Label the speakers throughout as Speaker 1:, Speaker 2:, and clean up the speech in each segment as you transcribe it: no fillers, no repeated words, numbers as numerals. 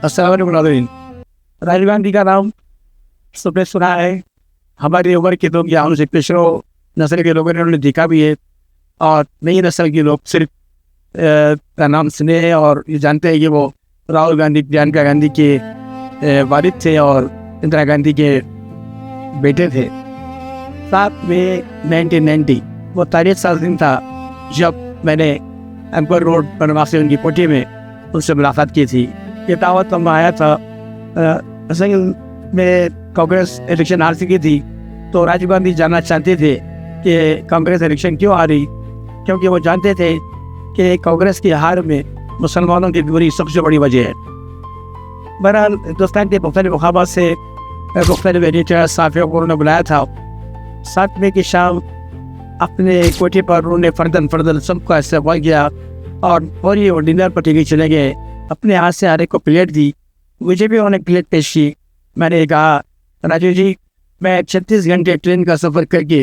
Speaker 1: अस्सलाम वालेकुम नाज़रीन। राजीव गांधी का नाम सबने सुना है। हमारी उम्र के लोग या उनसे पिछड़ो नस्ल के लोगों ने उन्हें देखा भी है, और नई नस्ल के लोग सिर्फ का नाम सुने हैं और ये जानते हैं कि वो राहुल गांधी प्रियंका गांधी के वालिद थे और इंदिरा गांधी के बेटे थे। 7 मई 1990 वो तारीख साल दिन था जब मैंने एम्पर रोड बनवासी उनकी कोठी में उनसे मुलाकात की थी। ये दावत में आया था। असल में कांग्रेस इलेक्शन हार चुकी थी, तो राजीव गांधी जानना चाहते थे कि कांग्रेस इलेक्शन क्यों हारी, क्योंकि वो जानते थे कि कांग्रेस की हार में मुसलमानों की दूरी सबसे बड़ी वजह है। बहरहाल हिंदुस्तान के मुख्तलिफ मकामात से मुख्तलिफ एडिटर साफियों को उन्होंने बुलाया था। 7 मई की शाम अपने कोठे पर उन्होंने फर्दन सबका इस्तेमाल किया और ये डिनर पर टिके चले गए। अपने हाथ से हर एक को प्लेट दी, मुझे भी उन्होंने प्लेट पेश की। मैंने कहा, राजीव जी, मैं 36 घंटे ट्रेन का सफ़र करके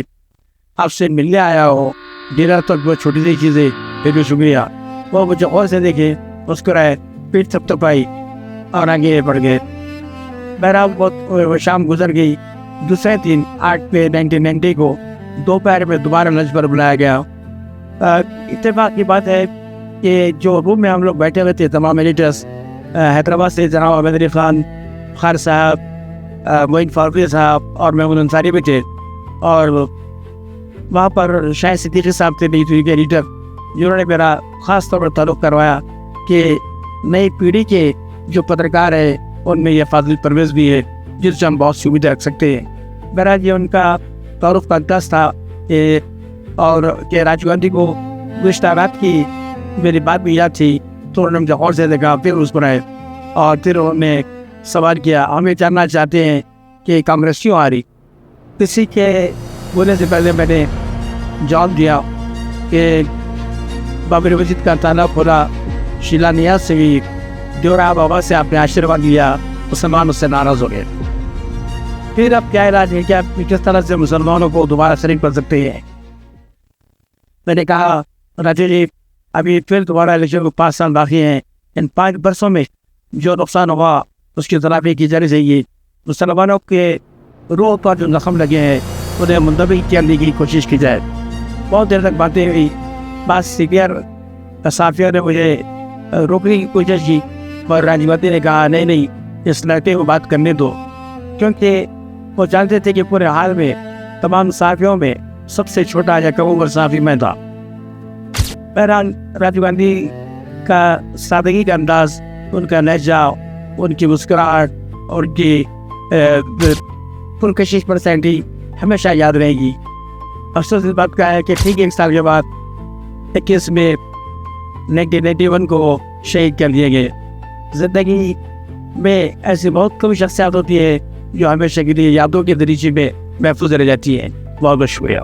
Speaker 1: आपसे मिलने आया हूँ, डिनर तक बहुत छोटी सी चीज़ें, फिर भी शुक्रिया। वो मुझे और से देखे, मुस्कुराए, पीठ थपथपाई और आगे बढ़ गए। बहरहाल बहुत शाम गुजर गई। दूसरे दिन 8 मई 1990 को दोपहर में दोबारा लंच पर बुलाया गया। इत्तेफाक की बात है कि जो रूम में हम लोग बैठे हुए थे, तमाम एडिटर्स, हैदराबाद से जनाब अहमद अली खान खार साहब, मोइन फारूकी साहब और महमूद अंसारी भी थे, और वहाँ पर शाहिद सिद्दीकी साहब थे नई पीढ़ी के एडिटर, जिन्होंने मेरा ख़ास तौर पर ताल्लुक़ करवाया कि नई पीढ़ी के जो पत्रकार हैं उनमें यह फाजिल परवेज़ भी है जिससे हम बहुत सुविधा रख सकते हैं। बहरहाल ये उनका तारुफ का अंदाज़ था और कि राजीव गांधी को गुज़श्ता रात की मेरी बात भी याद थी, तो उन्होंने मुझे और से देखा, फिर उस पर आए और फिर उन्होंने सवाल किया, हमें जानना चाहते हैं कि कांग्रेस क्यों हारी। किसी के बोलने से पहले मैंने जवाब दिया कि बाबर मस्जिद का ताला खोला, शिलान्यास से भी देवरा बाबा से आपने आशीर्वाद लिया, मुसलमान उससे नाराज़ हो गए। फिर अब क्या इलाज है, क्या किस तरह से मुसलमानों को दोबारा शरीक कर सकते हैं। मैंने कहा, राजीव जी, अभी फिर दोबारा इलेक्शन को 5 साल बाकी हैं। इन 5 वर्षों में जो नुकसान हुआ उसकी तलाफी की जानी चाहिए। मुसलमानों के रूह पर जो जख्म लगे हैं उन्हें मुंतवी करने की कोशिश की जाए। बहुत देर तक बातें हुई। बात सीनियर साफिया ने मुझे रोकने की कोशिश की, पर राजीव गांधी ने कहा, नहीं, इस लड़के को बात करने दो, क्योंकि वो जानते थे कि पूरे हाल में तमाम साफियों में सबसे छोटा या कम उम्र साफी मैं था। बहरहाल राजीव गांधी का सादगी का अंदाज, उनका लहजा, उनकी मुस्कुराहट और उनकी पुरकशिश पर्सनैलिटी हमेशा याद रहेगी। अफसोस इस बात का है कि ठीक 1 साल के बाद 21 मई 1991 को शहीद कर दिए गए। ज़िंदगी में ऐसी बहुत कम शख्सियत होती है जो हमेशा के लिए यादों के दरीचे में महफूज रह जाती है। बहुत बहुत शुक्रिया।